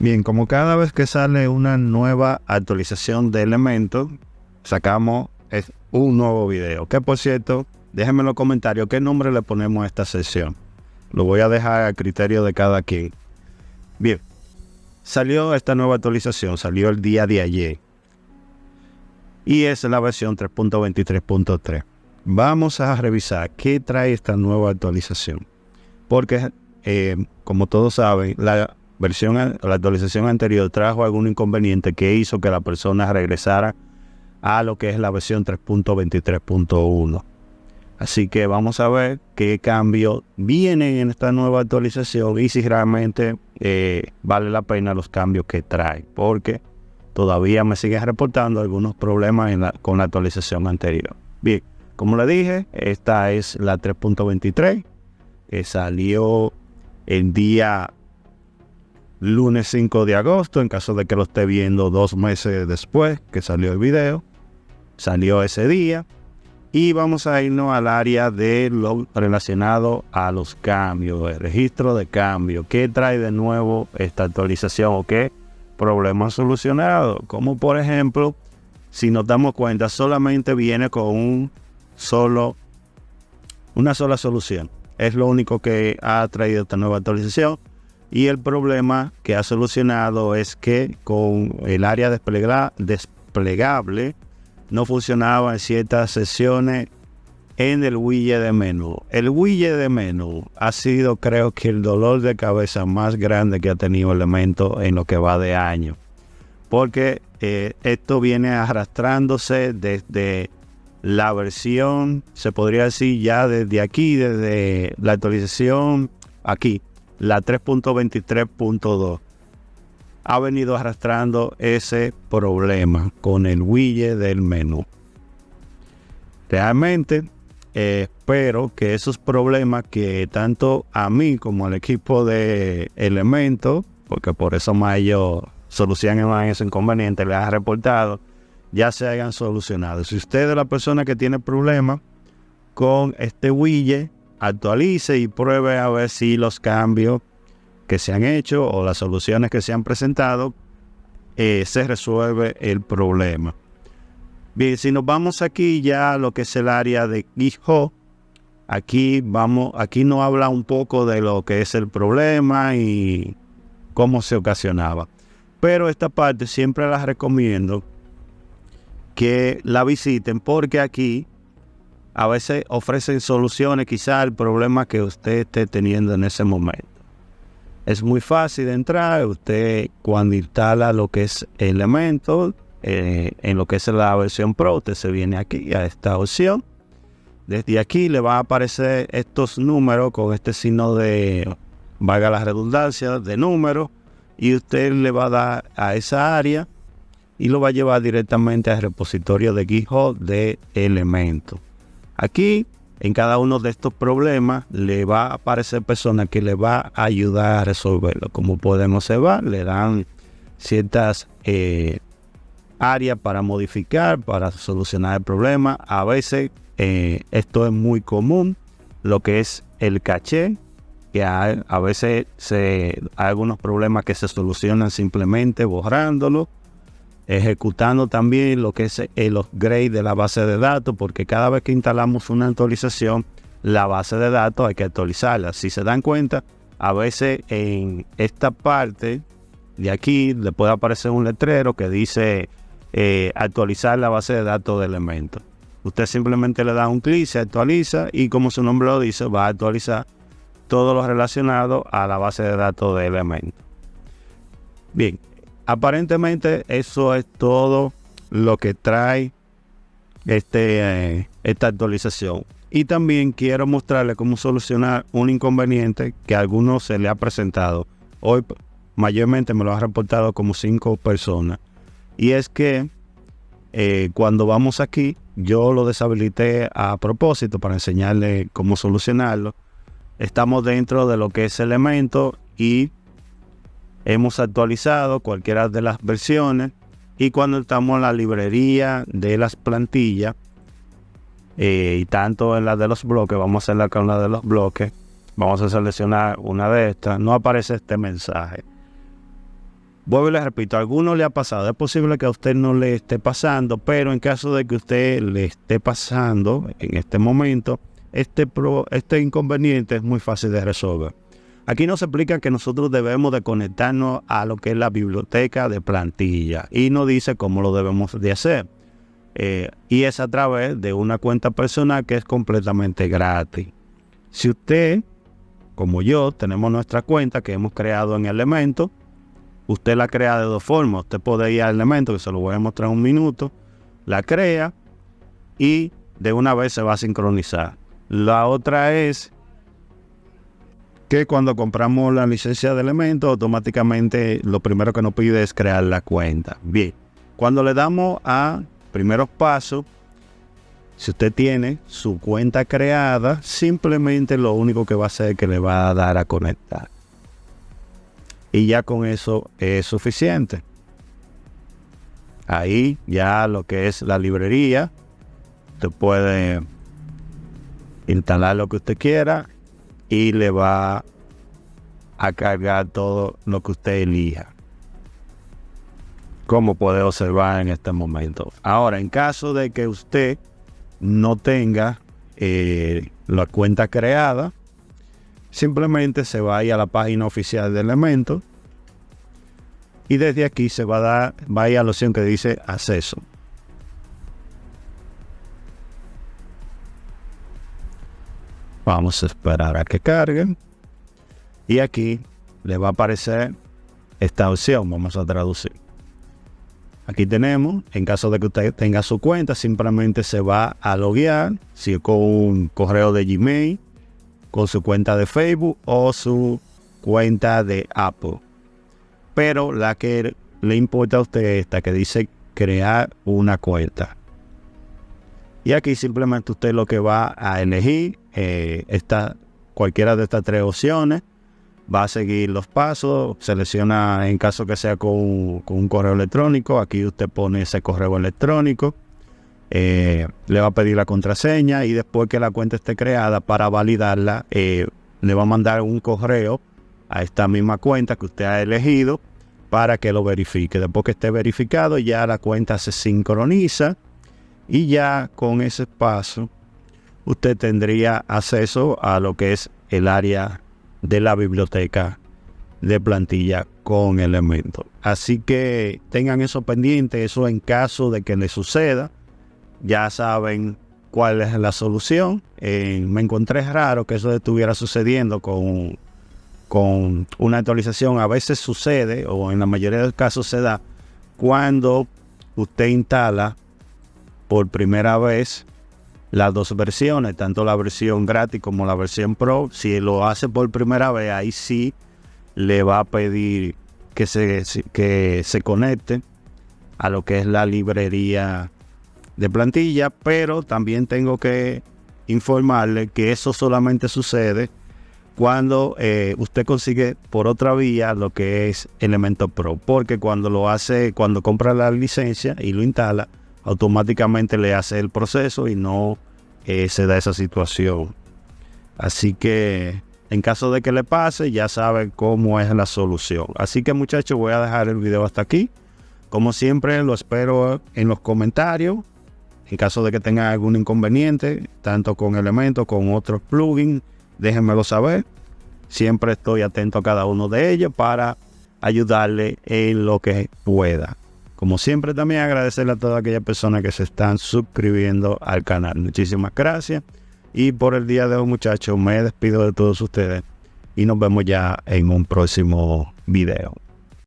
Bien, como cada vez que sale una nueva actualización de Elementor, sacamos un nuevo video. Que por cierto, déjenme en los comentarios qué nombre le ponemos a esta sesión. Lo voy a dejar a criterio de cada quien. Bien, salió esta nueva actualización, salió el día de ayer. Y es la versión 3.23.3. Vamos a revisar qué trae esta nueva actualización. Porque, como todos saben, la actualización anterior trajo algún inconveniente que hizo que la persona regresara a lo que es la versión 3.23.1. Así que vamos a ver qué cambios vienen en esta nueva actualización y si realmente vale la pena los cambios que trae, porque todavía me siguen reportando algunos problemas con la actualización anterior. Bien, como le dije, esta es la 3.23 que salió el día lunes 5 de agosto, en caso de que lo esté viendo 2 meses después que salió el video. Salió ese día. Y vamos a irnos al área de lo relacionado a los cambios, el registro de cambio. ¿Qué trae de nuevo esta actualización o qué problemas solucionados? Como por ejemplo, si nos damos cuenta, solamente viene con una sola solución. Es lo único que ha traído esta nueva actualización. Y el problema que ha solucionado es que con el área desplegable no funcionaba en ciertas sesiones en el widget de menú. El widget de menú ha sido, creo que, el dolor de cabeza más grande que ha tenido Elementor en lo que va de año. Porque esto viene arrastrándose desde la versión, se podría decir ya desde aquí, desde la actualización aquí, la 3.23.2. Ha venido arrastrando ese problema con el widget del menú. Realmente espero que esos problemas que tanto a mí como al equipo de Elementor, porque por eso más ellos solucionan ese inconveniente, les ha reportado, ya se hayan solucionado. Si usted es la persona que tiene problemas con este widget, actualice y pruebe a ver si los cambios que se han hecho o las soluciones que se han presentado se resuelve el problema. Bien, si nos vamos aquí ya a lo que es el área de GitHub, aquí nos habla un poco de lo que es el problema y cómo se ocasionaba. Pero esta parte siempre la recomiendo que la visiten, porque aquí a veces ofrecen soluciones quizás al problema que usted esté teniendo en ese momento. Es muy fácil de entrar. Usted cuando instala lo que es Elementor, en lo que es la versión Pro, usted se viene aquí a esta opción. Desde aquí le va a aparecer estos números con este signo de, valga la redundancia, de números. Y usted le va a dar a esa área y lo va a llevar directamente al repositorio de GitHub de Elementor. Aquí, en cada uno de estos problemas, le va a aparecer personas que le va a ayudar a resolverlo. Como podemos observar, le dan ciertas áreas para modificar, para solucionar el problema. A veces esto es muy común, lo que es el caché, que a veces hay algunos problemas que se solucionan simplemente borrándolo. Ejecutando también lo que es el upgrade de la base de datos, porque cada vez que instalamos una actualización, la base de datos hay que actualizarla. Si se dan cuenta, a veces en esta parte de aquí le puede aparecer un letrero que dice actualizar la base de datos de Elementor. Usted simplemente le da un clic, se actualiza y, como su nombre lo dice, va a actualizar todo lo relacionado a la base de datos de Elementor. Bien. Aparentemente eso es todo lo que trae esta actualización. Y también quiero mostrarles cómo solucionar un inconveniente que a algunos se le ha presentado. Hoy mayormente me lo han reportado como 5 personas. Y es que cuando vamos aquí, yo lo deshabilité a propósito para enseñarles cómo solucionarlo. Estamos dentro de lo que es Elementor y hemos actualizado cualquiera de las versiones, y cuando estamos en la librería de las plantillas y tanto en la de los bloques, vamos a hacerla con la de los bloques, vamos a seleccionar una de estas, no aparece este mensaje. Vuelvo y le repito, a alguno le ha pasado. Es posible que a usted no le esté pasando, pero en caso de que usted le esté pasando en este momento, este inconveniente es muy fácil de resolver. Aquí nos explica que nosotros debemos de conectarnos a lo que es la biblioteca de plantilla y nos dice cómo lo debemos de hacer. Y es a través de una cuenta personal que es completamente gratis. Si usted, como yo, tenemos nuestra cuenta que hemos creado en Elementor, usted la crea de dos formas. Usted puede ir a Elementor, que se lo voy a mostrar en un minuto, la crea y de una vez se va a sincronizar. La otra es que cuando compramos la licencia de Elementor, automáticamente lo primero que nos pide es crear la cuenta. Bien, cuando le damos a primeros pasos, si usted tiene su cuenta creada, simplemente lo único que va a hacer es que le va a dar a conectar. Y ya con eso es suficiente. Ahí ya lo que es la librería, usted puede instalar lo que usted quiera y le va a cargar todo lo que usted elija, como puede observar en este momento. Ahora, en caso de que usted no tenga la cuenta creada, simplemente se va a ir a la página oficial de Elementor y desde aquí se va a ir a la opción que dice acceso. Vamos a esperar a que carguen y aquí le va a aparecer esta opción. Vamos a traducir. Aquí tenemos, en caso de que usted tenga su cuenta, simplemente se va a loguear, si con un correo de Gmail, con su cuenta de Facebook o su cuenta de Apple. Pero la que le importa a usted es esta que dice crear una cuenta. Y aquí simplemente usted lo que va a elegir cualquiera de estas tres opciones. Va a seguir los pasos, selecciona en caso que sea con un correo electrónico. Aquí usted pone ese correo electrónico. Le va a pedir la contraseña y después que la cuenta esté creada, para validarla, le va a mandar un correo a esta misma cuenta que usted ha elegido para que lo verifique. Después que esté verificado, ya la cuenta se sincroniza y ya con ese paso usted tendría acceso a lo que es el área de la biblioteca de plantilla con Elementor. Así que tengan eso pendiente, eso en caso de que le suceda, ya saben cuál es la solución. Me encontré raro que eso estuviera sucediendo con una actualización. A veces sucede, o en la mayoría de los casos se da, cuando usted instala por primera vez las dos versiones, tanto la versión gratis como la versión Pro. Si lo hace por primera vez, ahí sí le va a pedir que se conecte a lo que es la librería de plantilla, pero también tengo que informarle que eso solamente sucede cuando usted consigue por otra vía lo que es Elementor Pro, porque cuando compra la licencia y lo instala, automáticamente le hace el proceso y no se da esa situación. Así que en caso de que le pase, ya saben cómo es la solución. Así que, muchachos, voy a dejar el video hasta aquí. Como siempre, lo espero en los comentarios. En caso de que tengan algún inconveniente, tanto con Elementor, con otros plugins, déjenmelo saber. Siempre estoy atento a cada uno de ellos para ayudarle en lo que pueda. Como siempre, también agradecerle a todas aquellas personas que se están suscribiendo al canal. Muchísimas gracias. Y por el día de hoy, muchachos, me despido de todos ustedes y nos vemos ya en un próximo video.